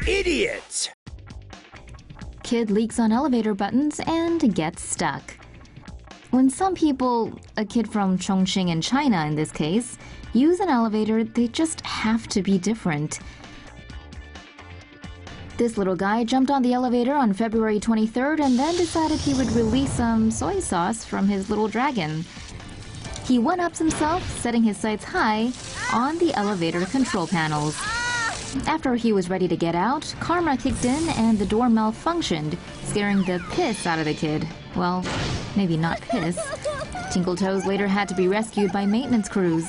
Idiot! Kid leaks on elevator buttons and gets stuck. When some people, a kid from Chongqing in China in this case, use an elevator, they just have to be different. This little guy jumped on the elevator on February 23rd and then decided he would release some soy sauce from his little dragon. He one-ups himself, setting his sights high on the elevator control panels. After he was ready to get out, karma kicked in and the door malfunctioned, scaring the piss out of the kid. Well, maybe not piss. Tinkletoes later had to be rescued by maintenance crews.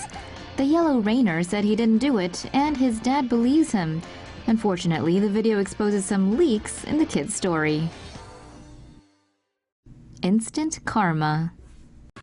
The Yellow Rainer said he didn't do it, and his dad believes him. Unfortunately, the video exposes some leaks in the kid's story. Instant karma.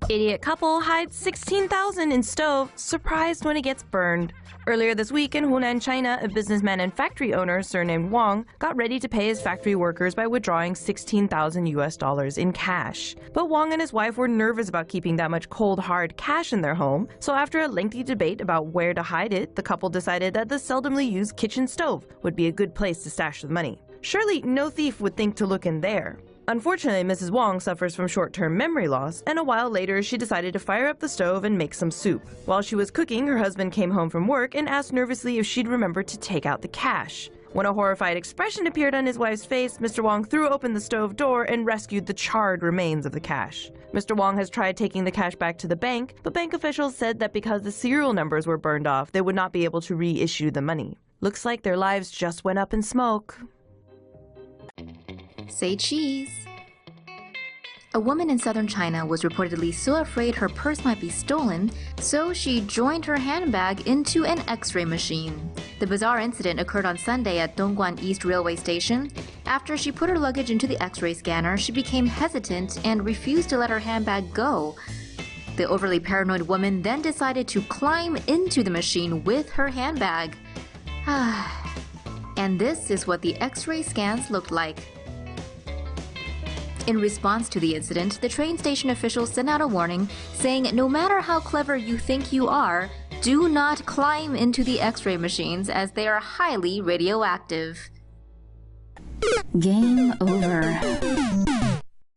Idiot couple hides 16,000 in stove, surprised when it gets burned. Earlier this week in Hunan, China, a businessman and factory owner surnamed Wang got ready to pay his factory workers by withdrawing $16,000 in cash. But Wang and his wife were nervous about keeping that much cold, hard cash in their home, so after a lengthy debate about where to hide it, the couple decided that the seldomly used kitchen stove would be a good place to stash the money. Surely no thief would think to look in there. Unfortunately, Mrs. Wang suffers from short-term memory loss, and a while later she decided to fire up the stove and make some soup. While she was cooking, her husband came home from work and asked nervously if she'd remember to take out the cash. When a horrified expression appeared on his wife's face, Mr. Wang threw open the stove door and rescued the charred remains of the cash. Mr. Wang has tried taking the cash back to the bank, but bank officials said that because the serial numbers were burned off, they would not be able to reissue the money. Looks like their lives just went up in smoke. Say cheese. A woman in southern China was reportedly so afraid her purse might be stolen, so she joined her handbag into an x-ray machine. The bizarre incident occurred on Sunday at Dongguan East Railway Station. After she put her luggage into the x-ray scanner, she became hesitant and refused to let her handbag go. The overly paranoid woman then decided to climb into the machine with her handbag. And this is what the x-ray scans looked like. In response to the incident, the train station officials sent out a warning saying no matter how clever you think you are, do not climb into the x-ray machines as they are highly radioactive. Game over.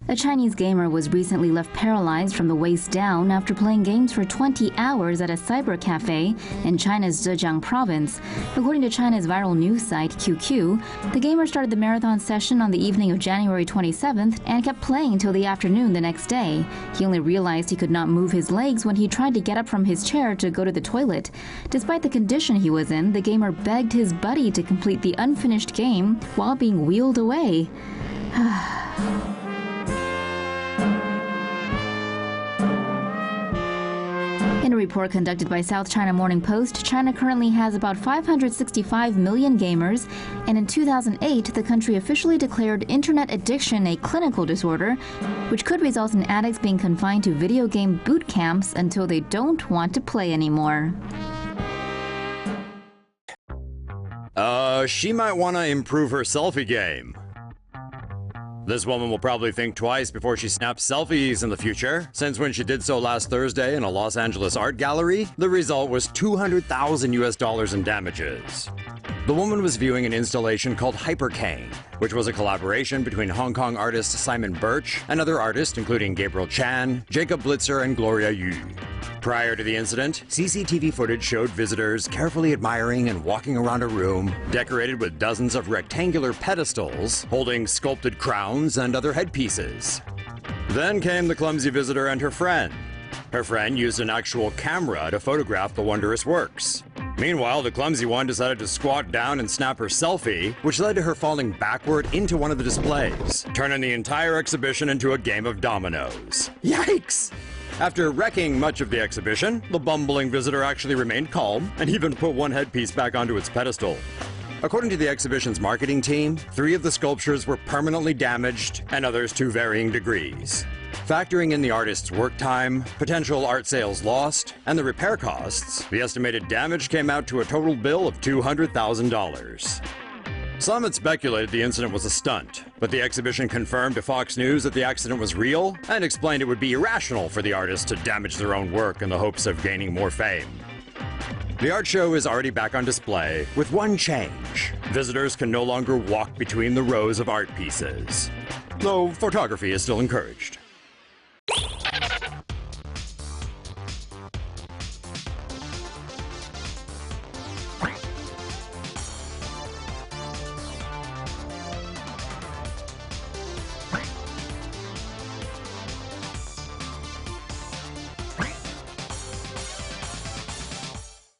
A Chinese gamer was recently left paralyzed from the waist down after playing games for 20 hours at a cyber cafe in China's Zhejiang province. According to China's viral news site QQ, the gamer started the marathon session on the evening of January 27th and kept playing till the afternoon the next day. He only realized he could not move his legs when he tried to get up from his chair to go to the toilet. Despite the condition he was in, the gamer begged his buddy to complete the unfinished game while being wheeled away. In a report conducted by South China Morning Post, China currently has about 565 million gamers, and in 2008, the country officially declared internet addiction a clinical disorder, which could result in addicts being confined to video game boot camps until they don't want to play anymore. She might want to improve her selfie game. This woman will probably think twice before she snaps selfies in the future, since when she did so last Thursday in a Los Angeles art gallery, the result was $200,000 in damages. The woman was viewing an installation called Hypercane, which was a collaboration between Hong Kong artist Simon Birch and other artists including Gabriel Chan, Jacob Blitzer, and Gloria Yu. Prior to the incident, CCTV footage showed visitors carefully admiring and walking around a room decorated with dozens of rectangular pedestals holding sculpted crowns and other headpieces. Then came the clumsy visitor and her friend. Her friend used an actual camera to photograph the wondrous works. Meanwhile, the clumsy one decided to squat down and snap her selfie, which led to her falling backward into one of the displays, turning the entire exhibition into a game of dominoes. Yikes! After wrecking much of the exhibition, the bumbling visitor actually remained calm and even put one headpiece back onto its pedestal. According to the exhibition's marketing team, 3 of the sculptures were permanently damaged and others to varying degrees. Factoring in the artist's work time, potential art sales lost, and the repair costs, the estimated damage came out to a total bill of $200,000. Some had speculated the incident was a stunt, but the exhibition confirmed to Fox News that the accident was real and explained it would be irrational for the artists to damage their own work in the hopes of gaining more fame. The art show is already back on display with one change. Visitors can no longer walk between the rows of art pieces, though photography is still encouraged.